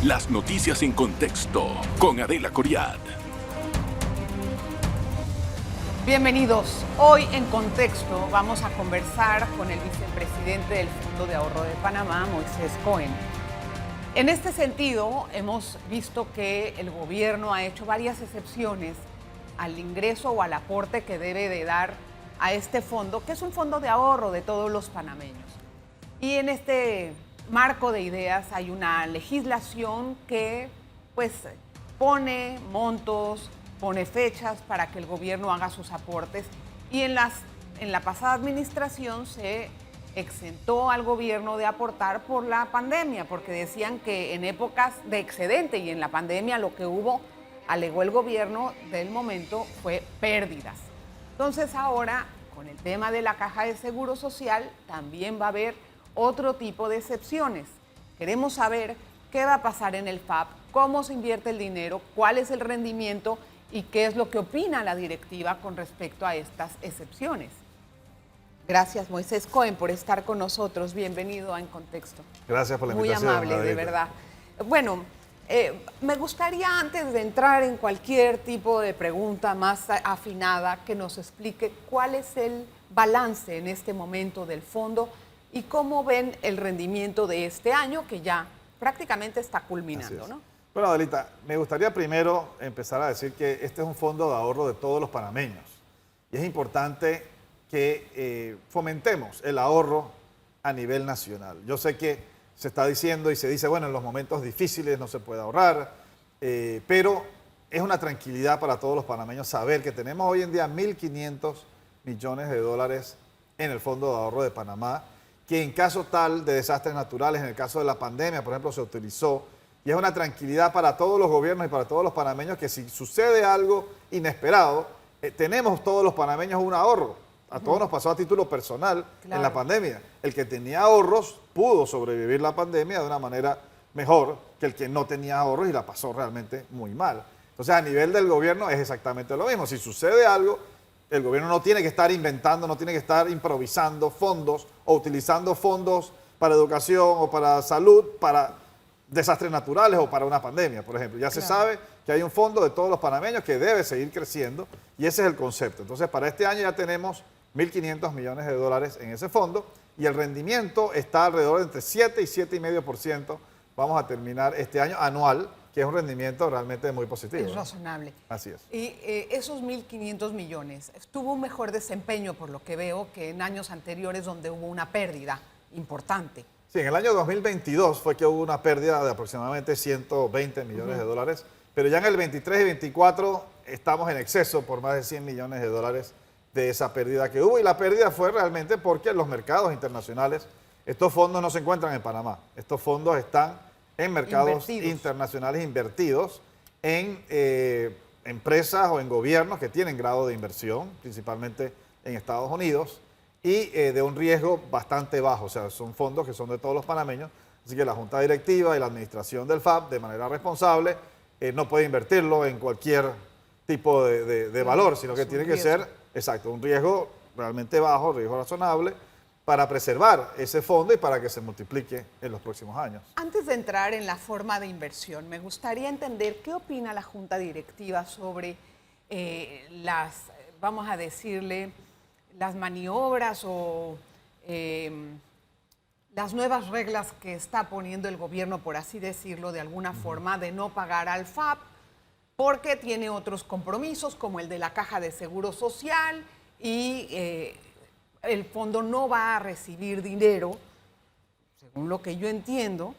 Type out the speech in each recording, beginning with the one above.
Las noticias en contexto con Adela Coriad. Bienvenidos. Hoy en Contexto vamos a conversar con el vicepresidente del Fondo de Ahorro de Panamá, Moisés Cohen. En este sentido, hemos visto que el gobierno ha hecho varias excepciones al ingreso o al aporte que debe de dar a este fondo, que es un fondo de ahorro de todos los panameños. Y en este marco de ideas hay una legislación que pues pone montos, pone fechas para que el gobierno haga sus aportes, y en la pasada administración se exentó al gobierno de aportar por la pandemia, porque decían que en épocas de excedente y en la pandemia lo que hubo, alegó el gobierno del momento, fue pérdidas. Entonces ahora, con el tema de la Caja de Seguro Social, también va a haber otro tipo de excepciones. Queremos saber qué va a pasar en el FAP, cómo se invierte el dinero, cuál es el rendimiento y qué es lo que opina la directiva con respecto a estas excepciones. Gracias, Moisés Cohen, por estar con nosotros. Bienvenido a En Contexto. Gracias por la invitación. Muy amable, de verdad. Bueno, me gustaría, antes de entrar en cualquier tipo de pregunta más afinada, que nos explique cuál es el balance en este momento del fondo y cómo ven el rendimiento de este año, que ya prácticamente está culminando, ¿no? Bueno, Adelita, me gustaría primero empezar a decir que este es un fondo de ahorro de todos los panameños. Y es importante que fomentemos el ahorro a nivel nacional. Yo sé que se está diciendo y se dice, bueno, en los momentos difíciles no se puede ahorrar, pero es una tranquilidad para todos los panameños saber que tenemos hoy en día 1.500 millones de dólares en el Fondo de Ahorro de Panamá, que en caso tal de desastres naturales, en el caso de la pandemia, por ejemplo, se utilizó, y es una tranquilidad para todos los gobiernos y para todos los panameños que si sucede algo inesperado, tenemos todos los panameños un ahorro. A todos nos pasó a título personal en la pandemia. El que tenía ahorros pudo sobrevivir la pandemia de una manera mejor que el que no tenía ahorros y la pasó realmente muy mal. Entonces, a nivel del gobierno es exactamente lo mismo. Si sucede algo, el gobierno no tiene que estar inventando, no tiene que estar improvisando fondos o utilizando fondos para educación o para salud, para desastres naturales o para una pandemia, por ejemplo. Ya se sabe que hay un fondo de todos los panameños que debe seguir creciendo y ese es el concepto. Entonces, para este año ya tenemos 1.500 millones de dólares en ese fondo y el rendimiento está alrededor de entre 7 y 7,5%. Vamos a terminar este año anual, que es un rendimiento realmente muy positivo. Es razonable. Así es. Y esos 1.500 millones, tuvo un mejor desempeño, por lo que veo, que en años anteriores donde hubo una pérdida importante. Sí, en el año 2022 fue que hubo una pérdida de aproximadamente 120 millones de dólares, pero ya en el 23 y 24 estamos en exceso por más de 100 millones de dólares de esa pérdida que hubo, y la pérdida fue realmente porque los mercados internacionales, estos fondos no se encuentran en Panamá, estos fondos están en mercados internacionales invertidos en empresas o en gobiernos que tienen grado de inversión, principalmente en Estados Unidos, y de un riesgo bastante bajo, o sea, son fondos que son de todos los panameños, así que la Junta Directiva y la Administración del FAP, de manera responsable, no puede invertirlo en cualquier tipo de valor, sino que tiene que ser, exacto, un riesgo realmente bajo, riesgo razonable, para preservar ese fondo y para que se multiplique en los próximos años. Antes de entrar en la forma de inversión, me gustaría entender qué opina la Junta Directiva sobre vamos a decirle, las maniobras o las nuevas reglas que está poniendo el gobierno, por así decirlo, de alguna forma, de no pagar al FAP, porque tiene otros compromisos, como el de la Caja de Seguro Social, y el fondo no va a recibir dinero, según lo que yo entiendo,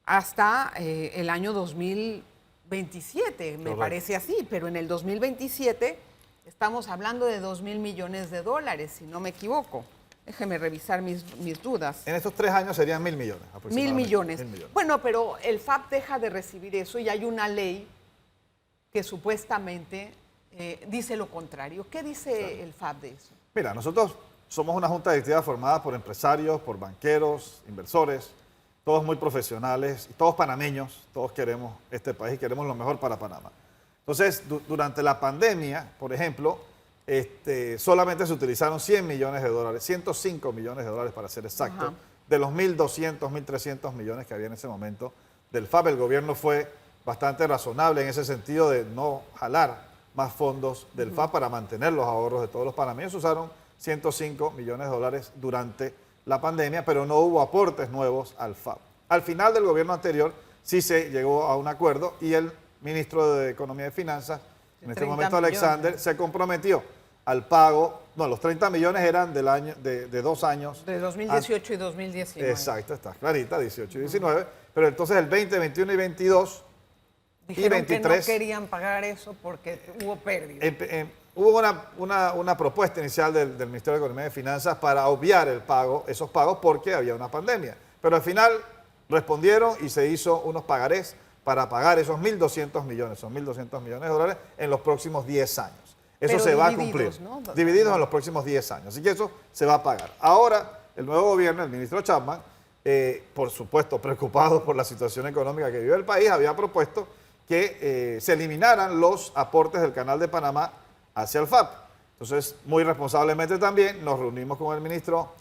hasta el año 2027, me parece así, pero en el 2027... estamos hablando de 2.000 millones de dólares, si no me equivoco. Déjeme revisar mis dudas. En estos 3 años serían 1.000 millones aproximadamente. 1.000 millones. 1.000 millones. Bueno, pero el FAP deja de recibir eso y hay una ley que supuestamente dice lo contrario. ¿Qué dice el FAP de eso? Mira, nosotros somos una junta directiva formada por empresarios, por banqueros, inversores, todos muy profesionales, todos panameños, todos queremos este país y queremos lo mejor para Panamá. Entonces, durante la pandemia, por ejemplo, solamente se utilizaron 100 millones de dólares, 105 millones de dólares para ser exacto, de los 1.200, 1.300 millones que había en ese momento del FAP. El gobierno fue bastante razonable en ese sentido de no jalar más fondos del FAP para mantener los ahorros de todos los panameños. Usaron 105 millones de dólares durante la pandemia, pero no hubo aportes nuevos al FAP. Al final del gobierno anterior sí se llegó a un acuerdo y el ministro de Economía y Finanzas, en este momento Alexander, se comprometió al pago, no, los 30 millones eran del año, de 2 años. De 2018 y 2019. Exacto, está clarita, 18 y 19, pero entonces el 20, 21 y 22 Dijeron y 23... que no querían pagar eso porque hubo pérdidas. Hubo una propuesta inicial del Ministerio de Economía y Finanzas para obviar esos pagos porque había una pandemia, pero al final respondieron y se hizo unos pagarés para pagar esos 1.200 millones, son 1.200 millones de dólares en los próximos 10 años. Eso pero se va a cumplir, ¿no? Divididos en los próximos 10 años, así que eso se va a pagar. Ahora, el nuevo gobierno, el ministro Chapman, por supuesto preocupado por la situación económica que vive el país, había propuesto que se eliminaran los aportes del Canal de Panamá hacia el FAP. Entonces, muy responsablemente también nos reunimos con el ministro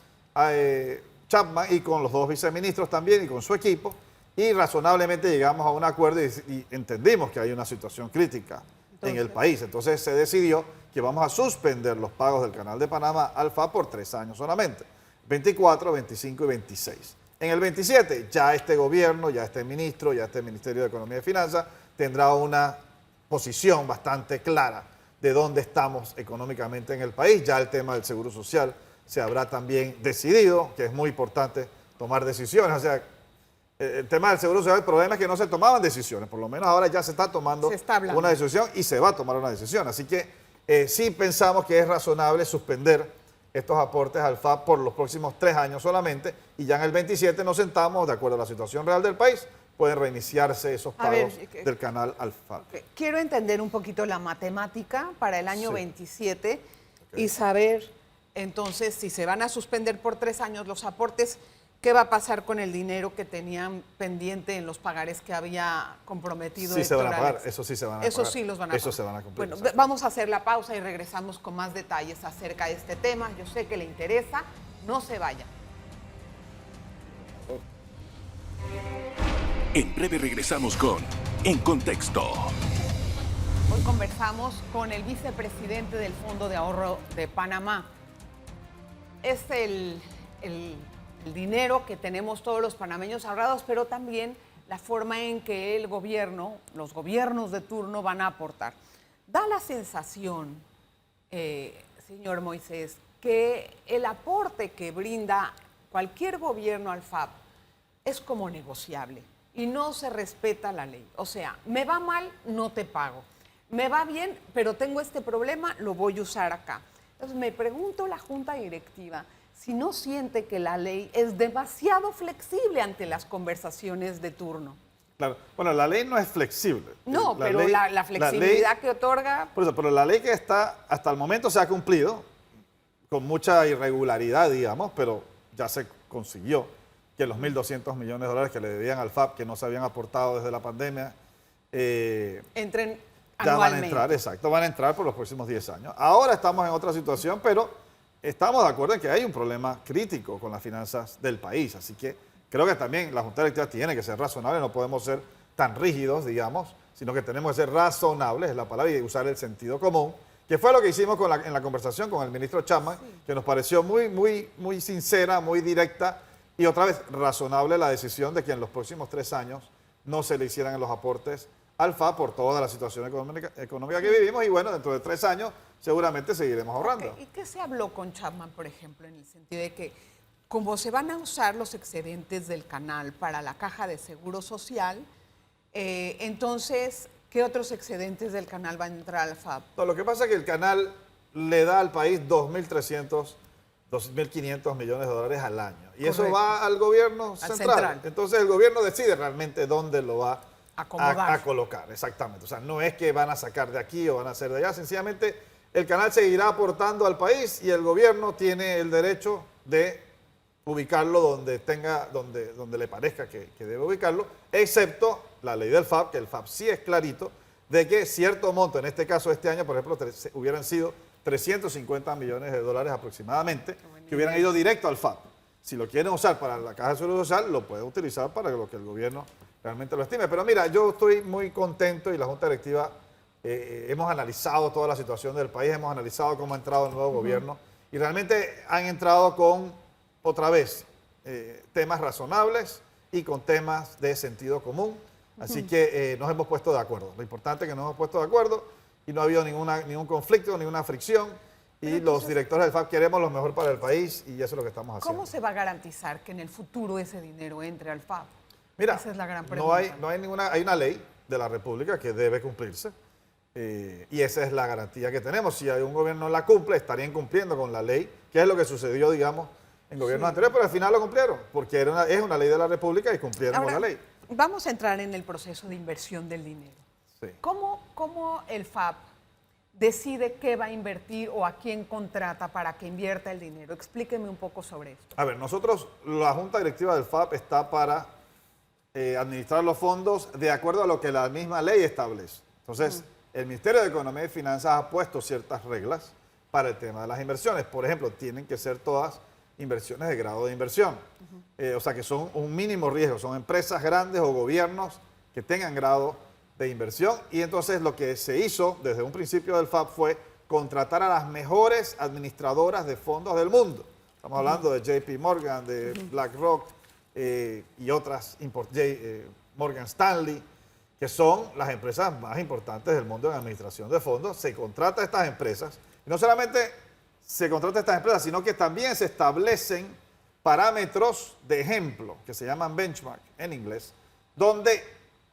Chapman y con los 2 viceministros también y con su equipo y razonablemente llegamos a un acuerdo y entendimos que hay una situación crítica en el país. Entonces se decidió que vamos a suspender los pagos del Canal de Panamá al FAP por 3 años solamente, 24, 25 y 26. En el 27 ya este gobierno, ya este ministro, ya este Ministerio de Economía y Finanzas tendrá una posición bastante clara de dónde estamos económicamente en el país. Ya el tema del Seguro Social se habrá también decidido, que es muy importante tomar decisiones. O sea, el tema del Seguro Social, el problema es que no se tomaban decisiones, por lo menos ahora ya se está tomando una decisión y se va a tomar una decisión. Así que sí pensamos que es razonable suspender estos aportes al FAP por los próximos 3 años solamente y ya en el 27 nos sentamos, de acuerdo a la situación real del país, pueden reiniciarse esos pagos del canal al FAP. Quiero entender un poquito la matemática para el año 27 y saber entonces si se van a suspender por 3 años los aportes, ¿qué va a pasar con el dinero que tenían pendiente en los pagares que había comprometido? Sí, se van a pagar, eso sí se van a pagar. Eso sí los van a pagar. Eso se van a cumplir. Bueno, vamos a hacer la pausa y regresamos con más detalles acerca de este tema. Yo sé que le interesa, no se vaya. En breve regresamos con En Contexto. Hoy conversamos con el vicepresidente del Fondo de Ahorro de Panamá. Es el dinero que tenemos todos los panameños ahorrados, pero también la forma en que el gobierno, los gobiernos de turno van a aportar. Da la sensación, señor Moisés, que el aporte que brinda cualquier gobierno al FAP es como negociable y no se respeta la ley. O sea, me va mal, no te pago. Me va bien, pero tengo este problema, lo voy a usar acá. Entonces me pregunto la Junta Directiva si no siente que la ley es demasiado flexible ante las conversaciones de turno. Claro, bueno, la ley no es flexible. No, pero la flexibilidad que otorga... Por eso, pero la ley que está hasta el momento se ha cumplido con mucha irregularidad, digamos, pero ya se consiguió que los 1.200 millones de dólares que le debían al FAP, que no se habían aportado desde la pandemia, entren ya anualmente. van a entrar, exacto, van a entrar por los próximos 10 años. Ahora estamos en otra situación, pero estamos de acuerdo en que hay un problema crítico con las finanzas del país, así que creo que también la Junta Directiva tiene que ser razonable, no podemos ser tan rígidos, digamos, sino que tenemos que ser razonables, es la palabra, y usar el sentido común, que fue lo que hicimos en la conversación con el ministro Chapman, que nos pareció muy sincera, muy directa, y otra vez razonable la decisión de que en los próximos 3 años no se le hicieran los aportes al FAP por toda la situación económica que vivimos, y bueno, dentro de 3 años seguramente seguiremos ahorrando. ¿Y qué se habló con Chapman, por ejemplo, en el sentido de que como se van a usar los excedentes del canal para la caja de seguro social, entonces, ¿qué otros excedentes del canal van a entrar al FAP? No, lo que pasa es que el canal le da al país 2.300, 2.500 millones de dólares al año. Y correcto, eso va al gobierno central. Entonces el gobierno decide realmente dónde lo va a colocar. Exactamente. O sea, no es que van a sacar de aquí o van a hacer de allá. Sencillamente el canal seguirá aportando al país y el gobierno tiene el derecho de ubicarlo donde le parezca que debe ubicarlo, excepto la ley del FAP, que el FAP sí es clarito, de que cierto monto, en este caso este año, por ejemplo, hubieran sido 350 millones de dólares aproximadamente, que hubieran ido directo al FAP. Si lo quieren usar para la Caja de Seguro Social, lo pueden utilizar para lo que el gobierno realmente lo estime. Pero mira, yo estoy muy contento y la Junta Directiva hemos analizado toda la situación del país, hemos analizado cómo ha entrado el nuevo gobierno y realmente han entrado con, otra vez, temas razonables y con temas de sentido común. Así que nos hemos puesto de acuerdo. Lo importante es que nos hemos puesto de acuerdo y no ha habido ningún conflicto, ninguna fricción. Y los directores del FAB queremos lo mejor para el país y eso es lo que estamos haciendo. ¿Cómo se va a garantizar que en el futuro ese dinero entre al FAB? Mira, esa es la gran pregunta. hay una ley de la República que debe cumplirse y esa es la garantía que tenemos. Si un gobierno no la cumple, estarían cumpliendo con la ley, que es lo que sucedió, digamos, en gobiernos anteriores, pero al final lo cumplieron, porque es una ley de la República y cumplieron con la ley. Vamos a entrar en el proceso de inversión del dinero. Sí. ¿Cómo el FAB decide qué va a invertir o a quién contrata para que invierta el dinero? Explíqueme un poco sobre esto. A ver, la Junta Directiva del FAB está para administrar los fondos de acuerdo a lo que la misma ley establece. Entonces, el Ministerio de Economía y Finanzas ha puesto ciertas reglas para el tema de las inversiones. Por ejemplo, tienen que ser todas inversiones de grado de inversión. O sea, que son un mínimo riesgo, son empresas grandes o gobiernos que tengan grado de inversión. Y entonces lo que se hizo desde un principio del FAB fue contratar a las mejores administradoras de fondos del mundo. Estamos hablando de JP Morgan, de BlackRock y otras, Morgan Stanley, que son las empresas más importantes del mundo en administración de fondos. Se contrata a estas empresas y no solamente se contrata a estas empresas, sino que también se establecen parámetros de ejemplo, que se llaman benchmark en inglés, donde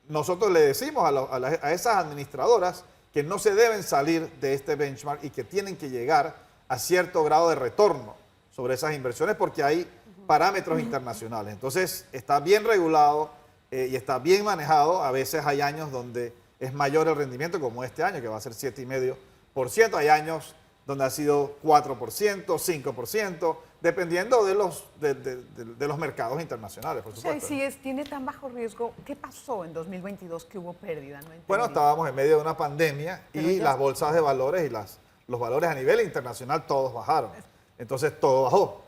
nosotros le decimos a esas administradoras que no se deben salir de este benchmark y que tienen que llegar a cierto grado de retorno sobre esas inversiones porque hay parámetros internacionales. Entonces, está bien regulado y está bien manejado. A veces hay años donde es mayor el rendimiento, como este año, que va a ser 7,5%. Hay años donde ha sido 4%, 5%, dependiendo de los mercados internacionales, por supuesto. O sea, si tiene tan bajo riesgo, ¿qué pasó en 2022 que hubo pérdida? No entendí. Bueno, estábamos en medio de una pandemia y las bolsas de valores y los valores a nivel internacional todos bajaron. Entonces todo bajó.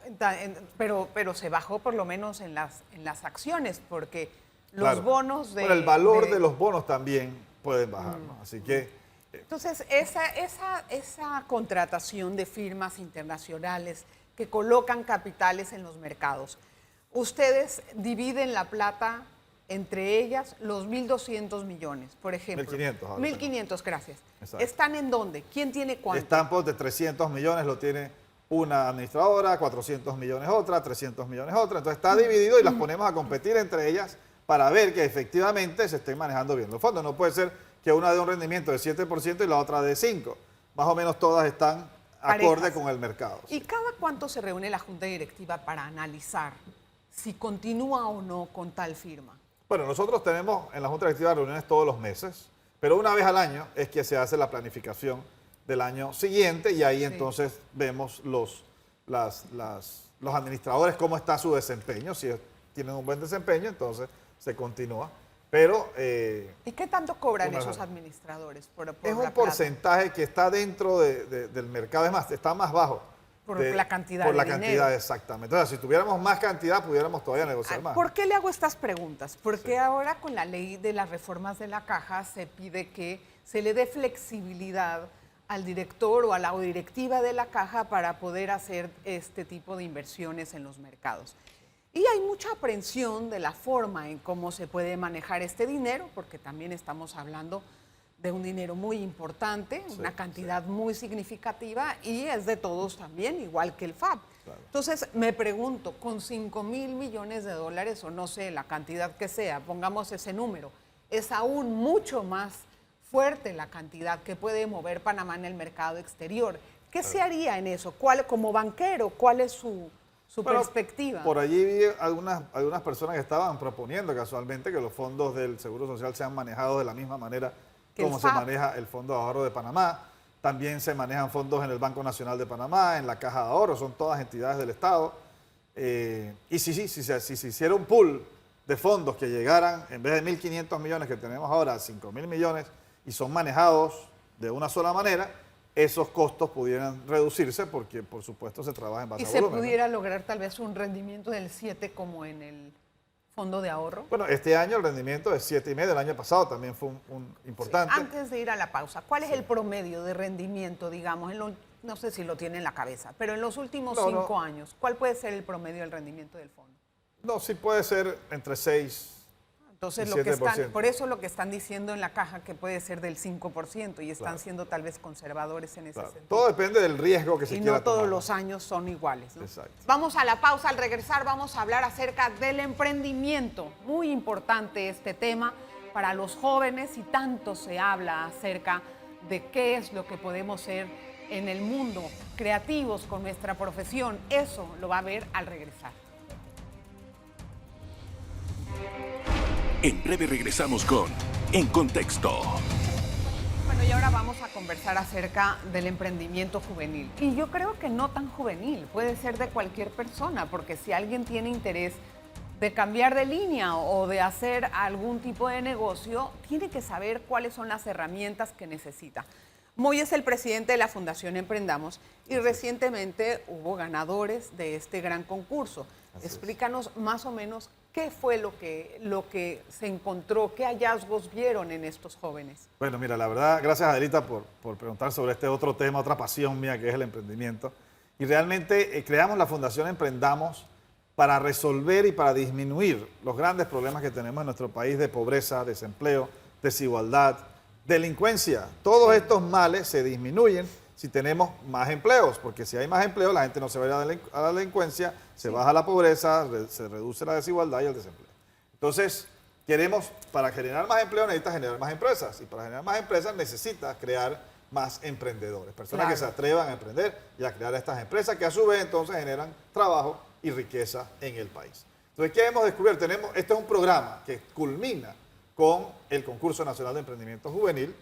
Pero se bajó por lo menos en las acciones, porque los bonos de... Pero el valor de los bonos también pueden bajar, ¿no? Así que... Entonces, esa contratación de firmas internacionales que colocan capitales en los mercados, ustedes dividen la plata entre ellas los 1.200 millones, por ejemplo. 1.500. 1.500, gracias. Exacto. ¿Están en dónde? ¿Quién tiene cuánto? Están pues de 300 millones, lo tiene una administradora, 400 millones otra, 300 millones otra. Entonces está dividido y las ponemos a competir entre ellas para ver que efectivamente se estén manejando bien los fondos. No puede ser que una dé un rendimiento de 7% y la otra de 5%. Más o menos todas están acorde con el mercado. ¿Y cada cuánto se reúne la Junta Directiva para analizar si continúa o no con tal firma? Bueno, nosotros tenemos en la Junta Directiva reuniones todos los meses, pero una vez al año es que se hace la planificación del año siguiente y ahí entonces vemos los administradores cómo está su desempeño. Si tienen un buen desempeño, entonces se continúa. Pero, ¿y qué tanto cobran esos administradores por es un porcentaje que está dentro del mercado, es más, está más bajo. Por la cantidad Por la de cantidad, dinero. Exactamente. Entonces, si tuviéramos más cantidad, pudiéramos todavía negociar más. ¿Por qué le hago estas preguntas? Porque ahora con la ley de las reformas de la Caja se pide que se le dé flexibilidad al director o a la directiva de la Caja para poder hacer este tipo de inversiones en los mercados. Y hay mucha aprensión de la forma en cómo se puede manejar este dinero, porque también estamos hablando de un dinero muy importante, una cantidad muy significativa, y es de todos también, igual que el FAB. Claro. Entonces, me pregunto, con 5,000 millones de dólares, o no sé, la cantidad que sea, pongamos ese número, es aún mucho más fuerte la cantidad que puede mover Panamá en el mercado exterior. ¿Qué se haría en eso? Como banquero, ¿cuál es su perspectiva? Por allí vi algunas personas que estaban proponiendo casualmente que los fondos del Seguro Social sean manejados de la misma manera como se maneja el Fondo de Ahorro de Panamá. También se manejan fondos en el Banco Nacional de Panamá, en la Caja de Ahorro, son todas entidades del Estado. Y si se hiciera un pool de fondos que llegaran, en vez de 1.500 millones que tenemos ahora, a 5.000 millones, y son manejados de una sola manera, esos costos pudieran reducirse porque, por supuesto, se trabaja en base a volumen. Y se pudiera lograr tal vez un rendimiento del 7 como en el fondo de ahorro? Bueno, este año el rendimiento es 7,5, el año pasado también fue un importante. Sí, antes de ir a la pausa, ¿cuál es el promedio de rendimiento, digamos, no sé si lo tiene en la cabeza, pero en los últimos 5 años, ¿cuál puede ser el promedio del rendimiento del fondo? No, sí puede ser entre 6 Entonces, y lo que 7%. por eso lo que están diciendo en la caja que puede ser del 5% y están siendo tal vez conservadores en ese sentido. Todo depende del riesgo que se quiera tomar. Y no todos los años son iguales, ¿no? Exacto. Vamos a la pausa. Al regresar vamos a hablar acerca del emprendimiento. Muy importante este tema para los jóvenes y tanto se habla acerca de qué es lo que podemos ser en el mundo, creativos con nuestra profesión. Eso lo va a ver al regresar. En breve regresamos con En Contexto. Bueno, y ahora vamos a conversar acerca del emprendimiento juvenil. Y yo creo que no tan juvenil, puede ser de cualquier persona, porque si alguien tiene interés de cambiar de línea o de hacer algún tipo de negocio, tiene que saber cuáles son las herramientas que necesita. Moy es el presidente de la Fundación Emprendamos y recientemente hubo ganadores de este gran concurso. Explícanos más o menos qué fue lo que se encontró, qué hallazgos vieron en estos jóvenes. Bueno, mira, la verdad, gracias Adelita por preguntar sobre este otro tema, otra pasión mía que es el emprendimiento. Y realmente creamos la Fundación Emprendamos para resolver y para disminuir los grandes problemas que tenemos en nuestro país de pobreza, desempleo, desigualdad, delincuencia. Todos estos males se disminuyen si tenemos más empleos, porque si hay más empleo, la gente no se va a ir a la delincuencia, se baja la pobreza, se reduce la desigualdad y el desempleo. Entonces, para generar más empleo necesitas generar más empresas, y para generar más empresas necesitas crear más emprendedores, personas que se atrevan a emprender y a crear estas empresas que a su vez entonces generan trabajo y riqueza en el país. Entonces, ¿qué hemos descubierto? Este es un programa que culmina con el Concurso Nacional de Emprendimiento Juvenil,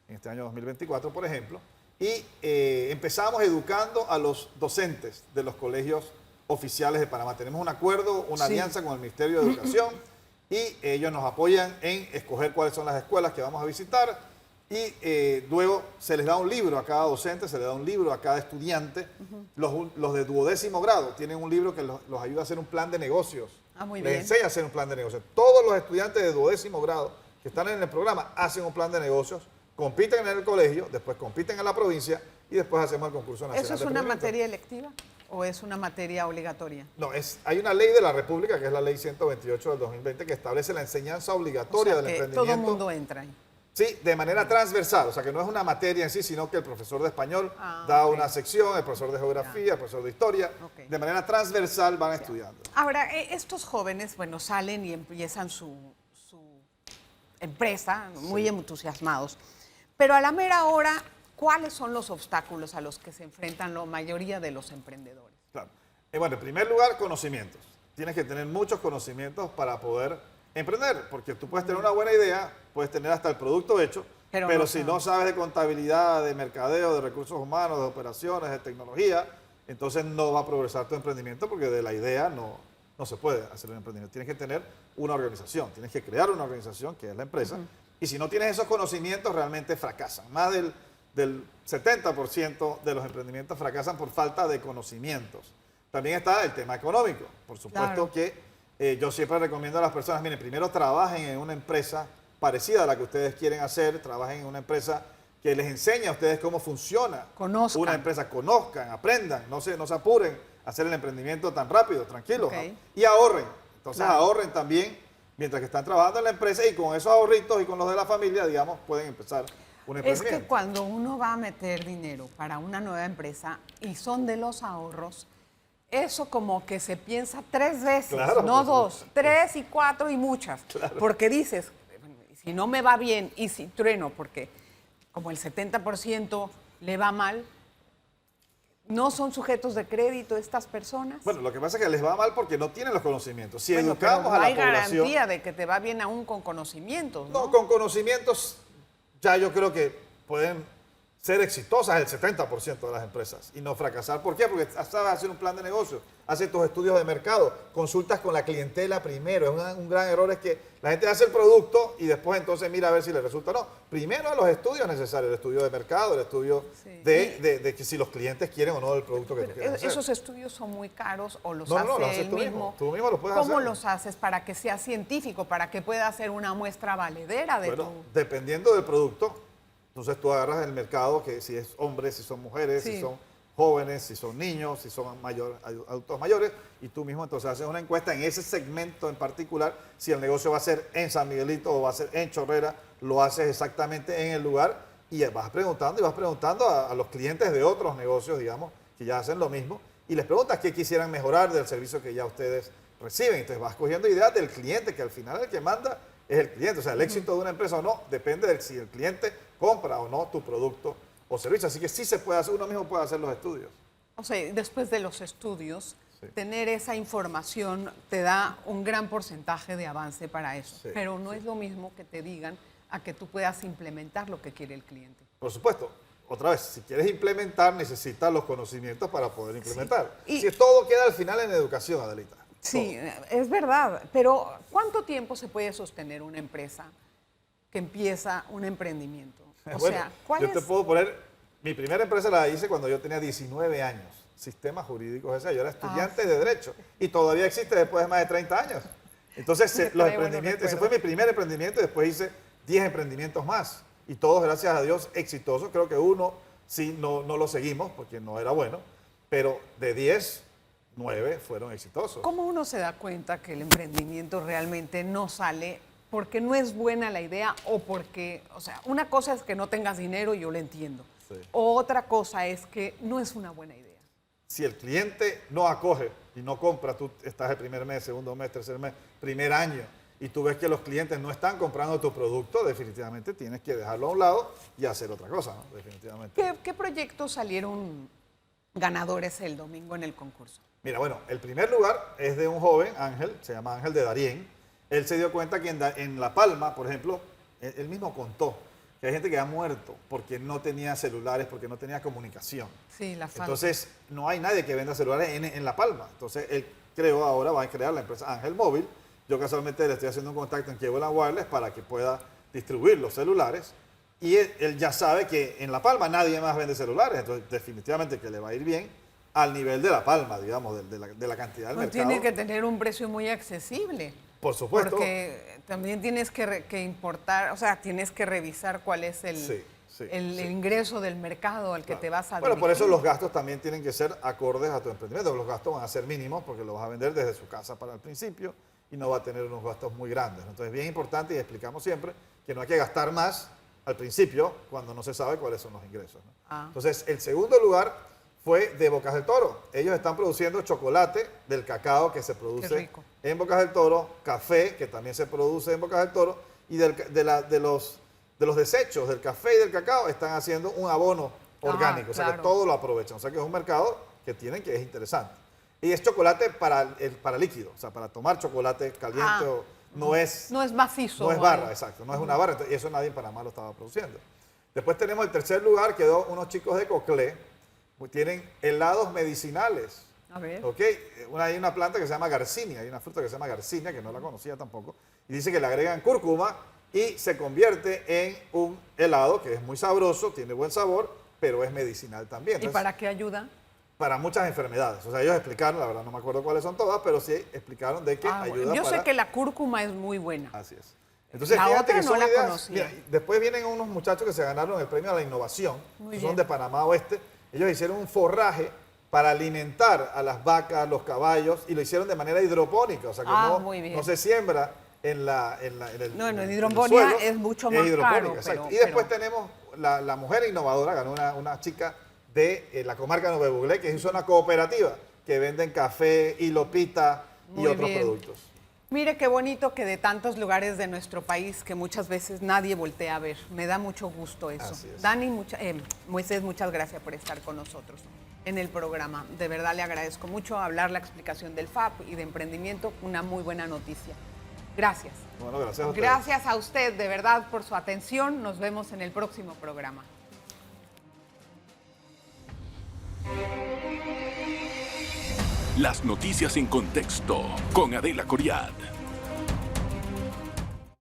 en este año 2024, por ejemplo, y empezamos educando a los docentes de los colegios oficiales de Panamá. Tenemos un acuerdo, una alianza con el Ministerio de Educación, y ellos nos apoyan en escoger cuáles son las escuelas que vamos a visitar, y luego se les da un libro a cada docente, se les da un libro a cada estudiante. Los de 12º grado tienen un libro que los ayuda a hacer un plan de negocios. Muy les bien. enseña a hacer un plan de negocios. Todos los estudiantes de 12º grado que están en el programa hacen un plan de negocios, compiten en el colegio, después compiten en la provincia y después hacemos el concurso nacional. ¿Eso es una materia electiva o es una materia obligatoria? No, hay una ley de la República, que es la ley 128 del 2020, que establece la enseñanza obligatoria del emprendimiento. Todo el mundo entra ahí. Sí, de manera transversal, o sea que no es una materia en sí, sino que el profesor de español da una sección, el profesor de geografía, el profesor de historia, de manera transversal van estudiando. Ahora, estos jóvenes, bueno, salen y empiezan su empresa, muy entusiasmados, pero a la mera hora, ¿cuáles son los obstáculos a los que se enfrentan la mayoría de los emprendedores? Claro. Bueno, en primer lugar, conocimientos. Tienes que tener muchos conocimientos para poder emprender, porque tú puedes tener una buena idea, puedes tener hasta el producto hecho, pero si no sabes de contabilidad, de mercadeo, de recursos humanos, de operaciones, de tecnología, entonces no va a progresar tu emprendimiento, porque de la idea no se puede hacer un emprendimiento. Tienes que tener una organización, tienes que crear una organización, que es la empresa, y si no tienes esos conocimientos, realmente fracasan. Más del 70% de los emprendimientos fracasan por falta de conocimientos. También está el tema económico. Por supuesto que yo siempre recomiendo a las personas, miren, primero trabajen en una empresa parecida a la que ustedes quieren hacer, trabajen en una empresa que les enseñe a ustedes cómo funciona una empresa, conozcan, aprendan, no se apuren a hacer el emprendimiento tan rápido, tranquilo, ¿no? Y ahorren. Entonces ahorren también mientras que están trabajando en la empresa, y con esos ahorritos y con los de la familia, digamos, pueden empezar un emprendimiento. Es que cuando uno va a meter dinero para una nueva empresa y son de los ahorros, eso como que se piensa 3 veces, no 2, 3 y 4 y muchas. Porque dices, si no me va bien y si trueno, porque como el 70% le va mal, ¿no son sujetos de crédito estas personas? Bueno, lo que pasa es que les va mal porque no tienen los conocimientos. Si educamos a la población... no hay garantía de que te va bien aún con conocimientos, ¿no? No, con conocimientos ya yo creo que pueden ser exitosas el 70% de las empresas y no fracasar. ¿Por qué? Porque sabes hacer un plan de negocio, haces tus estudios de mercado, consultas con la clientela primero. Un gran error es que la gente hace el producto y después entonces mira a ver si le resulta o no. Primero los estudios necesarios, el estudio de mercado, el estudio de que si los clientes quieren o no el producto que tú quieres hacer. ¿Esos estudios son muy caros o los No, hace lo haces él tú mismo? Tú mismo lo puedes hacer. ¿Cómo los haces para que sea científico, para que pueda hacer una muestra valedera de Bueno, dependiendo del producto, entonces tú agarras el mercado, que si es hombres, si son mujeres, si son jóvenes, si son niños, si son adultos mayores, y tú mismo entonces haces una encuesta en ese segmento en particular, si el negocio va a ser en San Miguelito o va a ser en Chorrera, lo haces exactamente en el lugar y vas preguntando a los clientes de otros negocios, digamos, que ya hacen lo mismo, y les preguntas qué quisieran mejorar del servicio que ya ustedes reciben. Entonces vas cogiendo ideas del cliente, que al final el que manda es el cliente. O sea, el éxito de una empresa o no depende de si el cliente compra o no tu producto o servicio. Así que sí se puede hacer, uno mismo puede hacer los estudios. O sea, después de los estudios, tener esa información te da un gran porcentaje de avance para eso. Sí, pero no es lo mismo que te digan a que tú puedas implementar lo que quiere el cliente. Por supuesto. Otra vez, si quieres implementar, necesitas los conocimientos para poder implementar. Y si todo queda al final en educación, Adelita. sí, es verdad. Pero ¿cuánto tiempo se puede sostener una empresa que empieza un emprendimiento? O Bueno, sea, ¿cuál yo es? te puedo poner, mi primera empresa la hice cuando yo tenía 19 años, sistemas jurídicos, ese, yo era estudiante de Derecho y todavía existe después de más de 30 años. Entonces, los emprendimientos, ese fue mi primer emprendimiento y después hice 10 emprendimientos más y todos, gracias a Dios, exitosos. Creo que uno sí no lo seguimos porque no era bueno, pero de 10, 9 fueron exitosos. ¿Cómo uno se da cuenta que el emprendimiento realmente no sale porque no es buena la idea o porque, o sea, una cosa es que no tengas dinero y yo lo entiendo. Sí. Otra cosa es que no es una buena idea. Si el cliente no acoge y no compra, tú estás el primer mes, segundo mes, tercer mes, primer año, y tú ves que los clientes no están comprando tu producto, definitivamente tienes que dejarlo a un lado y hacer otra cosa, ¿no? Definitivamente. ¿Qué proyectos salieron ganadores el domingo en el concurso? Mira, bueno, el primer lugar es de un joven, Ángel, se llama Ángel de Darién. Él se dio cuenta que en La Palma, por ejemplo, él mismo contó que hay gente que ha muerto porque no tenía celulares, porque no tenía comunicación. Sí, la falta. Entonces, no hay nadie que venda celulares en La Palma. Entonces, él creó ahora, va a crear la empresa Ángel Móvil. Yo casualmente le estoy haciendo un contacto en Cleveland Wireless para que pueda distribuir los celulares. Y él ya sabe que en La Palma nadie más vende celulares. Entonces, definitivamente que le va a ir bien al nivel de La Palma, digamos, de la cantidad del mercado. Tiene que tener un precio muy accesible. Por supuesto. Porque también tienes que importar, o sea, tienes que revisar cuál es el ingreso del mercado al que te vas a dirigir. Bueno, por eso los gastos también tienen que ser acordes a tu emprendimiento. Los gastos van a ser mínimos porque lo vas a vender desde su casa para el principio y no va a tener unos gastos muy grandes. Entonces, bien importante y explicamos siempre que no hay que gastar más al principio cuando no se sabe cuáles son los ingresos, ¿no? Entonces, el segundo lugar fue de Bocas del Toro. Ellos están produciendo chocolate del cacao que se produce en Bocas del Toro, café que también se produce en Bocas del Toro y de los desechos del café y del cacao están haciendo un abono orgánico, o sea que todo lo aprovechan. O sea que es un mercado que es interesante. Y es chocolate para líquido, o sea, para tomar chocolate caliente no es macizo. No es barra, exacto, no es una barra. Y eso nadie en Panamá lo estaba produciendo. Después tenemos el tercer lugar, quedó unos chicos de Coclé, tienen helados medicinales. A ver. ¿Ok? Hay una planta que se llama garcinia, hay una fruta que se llama garcinia, que no la conocía tampoco, y dice que le agregan cúrcuma y se convierte en un helado que es muy sabroso, tiene buen sabor, pero es medicinal también. Entonces, ¿y para qué ayuda? Para muchas enfermedades. O sea, ellos explicaron, la verdad no me acuerdo cuáles son todas, pero sí explicaron de que ayuda yo sé que la cúrcuma es muy buena. Así es. Entonces, la fíjate otra que son no la ideas. conocía. Mira, después vienen unos muchachos que se ganaron el premio a la innovación, que son de Panamá Oeste. Ellos hicieron un forraje para alimentar a las vacas, los caballos, y lo hicieron de manera hidropónica, o sea que no se siembra en el hidroponía es mucho más caro. Y después tenemos la mujer innovadora, ganó una chica de la comarca de Nuevo Buglé, que hizo una cooperativa que venden café, hilo pita y otros productos. Mire qué bonito que de tantos lugares de nuestro país que muchas veces nadie voltea a ver. Me da mucho gusto eso. Dani, Moisés, muchas gracias por estar con nosotros en el programa. De verdad le agradezco mucho hablar la explicación del FAP y de emprendimiento, una muy buena noticia. Gracias. Bueno, gracias a usted. Gracias a usted, de verdad, por su atención. Nos vemos en el próximo programa. Las noticias en contexto con Adela Coriad.